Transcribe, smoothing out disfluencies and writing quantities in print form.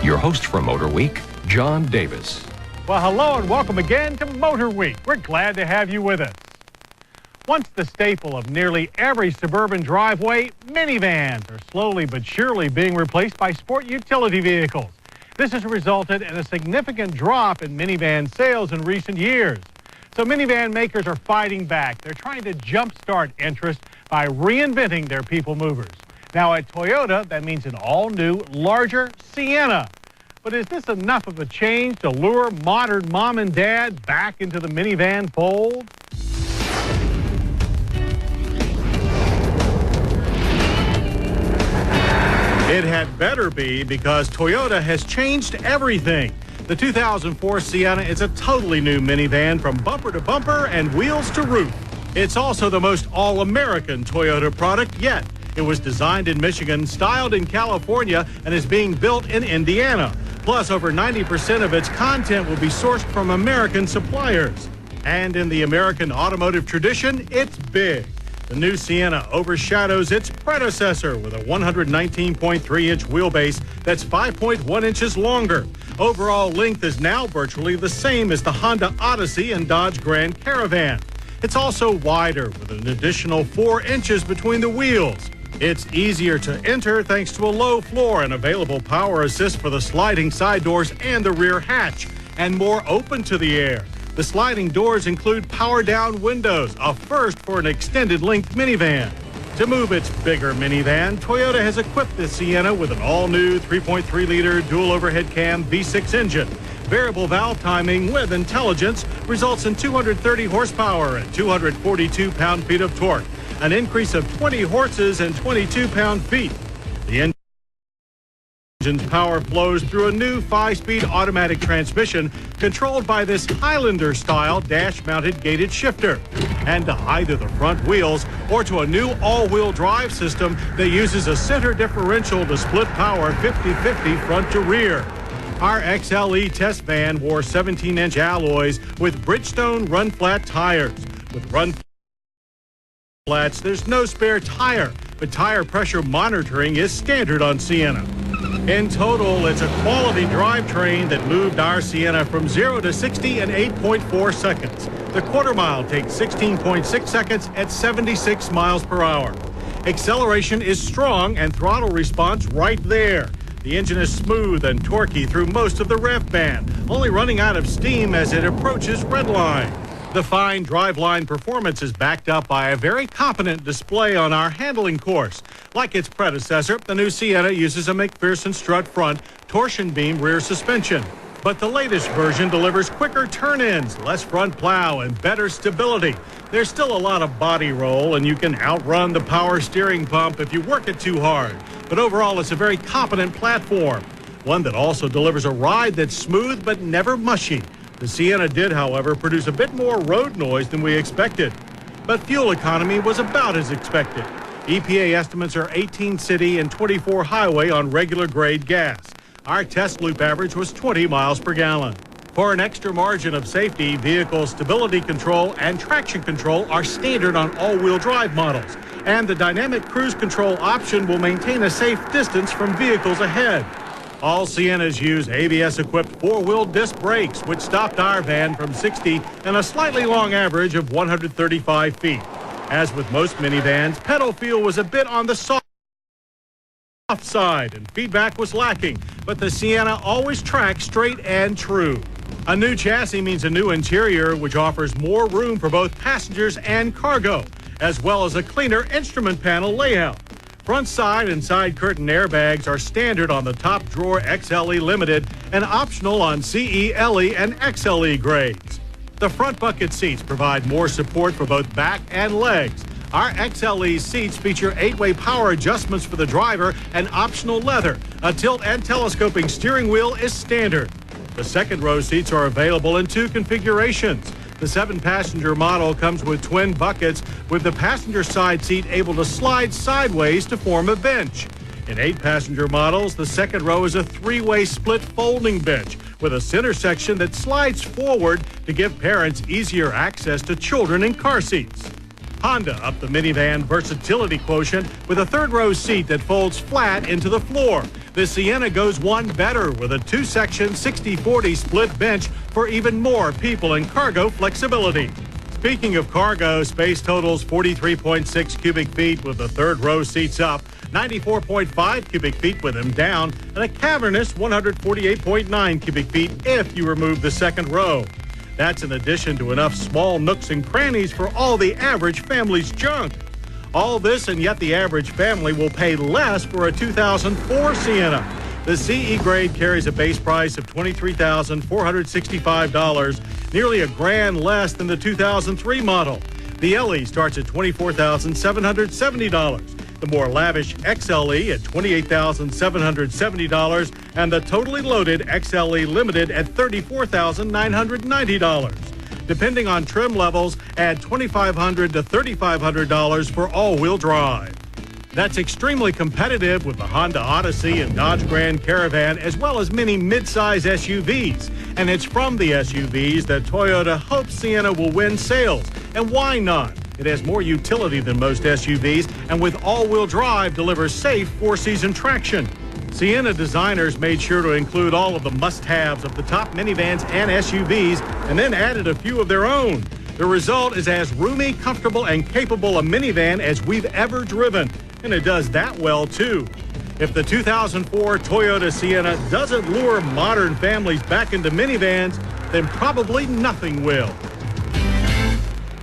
Your host for Motor Week, John Davis. Well, hello and welcome again to Motor Week. We're glad to have you with us. Once the staple of nearly every suburban driveway, minivans are slowly but surely being replaced by sport utility vehicles. This has resulted in a significant drop in minivan sales in recent years. So minivan makers are fighting back. They're trying to jumpstart interest by reinventing their people movers. Now at Toyota, that means an all-new, larger Sienna. But is this enough of a change to lure modern mom and dad back into the minivan fold? It had better be, because Toyota has changed everything. The 2004 Sienna is a totally new minivan from bumper to bumper and wheels to roof. It's also the most all-American Toyota product yet. It was designed in Michigan, styled in California, and is being built in Indiana. Plus, over 90% of its content will be sourced from American suppliers. And in the American automotive tradition, it's big. The new Sienna overshadows its predecessor with a 119.3-inch wheelbase that's 5.1 inches longer. Overall length is now virtually the same as the Honda Odyssey and Dodge Grand Caravan. It's also wider with an additional 4 inches between the wheels. It's easier to enter thanks to a low floor and available power assist for the sliding side doors and the rear hatch, and more open to the air. The sliding doors include power-down windows, a first for an extended-length minivan. To move its bigger minivan, Toyota has equipped the Sienna with an all-new 3.3-liter dual overhead cam V6 engine. Variable valve timing with intelligence results in 230 horsepower and 242 pound-feet of torque, an increase of 20 horses and 22 pound-feet. The engine's power flows through a new 5-speed automatic transmission controlled by this Highlander-style dash-mounted gated shifter, and to either the front wheels or to a new all-wheel drive system that uses a center differential to split power 50-50 front to rear. Our XLE test van wore 17-inch alloys with Bridgestone run-flat tires. With run flats, there's no spare tire, but tire pressure monitoring is standard on Sienna. In total, it's a quality drivetrain that moved our Sienna from 0 to 60 in 8.4 seconds. The quarter mile takes 16.6 seconds at 76 miles per hour. Acceleration is strong and throttle response right there. The engine is smooth and torquey through most of the rev band, only running out of steam as it approaches redline. The fine driveline performance is backed up by a very competent display on our handling course. Like its predecessor, the new Sienna uses a McPherson strut front, torsion beam rear suspension. But the latest version delivers quicker turn-ins, less front plow, and better stability. There's still a lot of body roll, and you can outrun the power steering pump if you work it too hard. But overall, it's a very competent platform, one that also delivers a ride that's smooth but never mushy. The Sienna did, however, produce a bit more road noise than we expected. But fuel economy was about as expected. EPA estimates are 18 city and 24 highway on regular grade gas. Our test loop average was 20 miles per gallon. For an extra margin of safety, vehicle stability control and traction control are standard on all-wheel drive models. And the dynamic cruise control option will maintain a safe distance from vehicles ahead. All Siennas use ABS-equipped four-wheel disc brakes, which stopped our van from 60 and a slightly long average of 135 feet. As with most minivans, pedal feel was a bit on the soft side and feedback was lacking, but the Sienna always tracks straight and true. A new chassis means a new interior, which offers more room for both passengers and cargo, as well as a cleaner instrument panel layout. Front side and side curtain airbags are standard on the top drawer XLE Limited and optional on CE, LE, and XLE grades. The front bucket seats provide more support for both back and legs. Our XLE seats feature 8-way power adjustments for the driver and optional leather. A tilt and telescoping steering wheel is standard. The second row seats are available in 2 configurations. The 7-passenger model comes with twin buckets, with the passenger side seat able to slide sideways to form a bench. In 8-passenger models, the second row is a 3-way split folding bench with a center section that slides forward to give parents easier access to children in car seats. Honda upped the minivan versatility quotient with a third-row seat that folds flat into the floor. The Sienna goes one better with a two-section 60/40 split bench for even more people and cargo flexibility. Speaking of cargo, space totals 43.6 cubic feet with the third-row seats up, 94.5 cubic feet with them down, and a cavernous 148.9 cubic feet if you remove the second row. That's in addition to enough small nooks and crannies for all the average family's junk. All this, and yet the average family will pay less for a 2004 Sienna. The CE grade carries a base price of $23,465, nearly $1,000 less than the 2003 model. The LE starts at $24,770. The more lavish XLE at $28,770, and the totally loaded XLE Limited at $34,990. Depending on trim levels, add $2,500 to $3,500 for all-wheel drive. That's extremely competitive with the Honda Odyssey and Dodge Grand Caravan, as well as many mid-size SUVs. And it's from the SUVs that Toyota hopes Sienna will win sales. And why not? It has more utility than most SUVs, and with all-wheel drive, delivers safe four-season traction. Sienna designers made sure to include all of the must-haves of the top minivans and SUVs, and then added a few of their own. The result is as roomy, comfortable, and capable a minivan as we've ever driven. And it does that well, too. If the 2004 Toyota Sienna doesn't lure modern families back into minivans, then probably nothing will.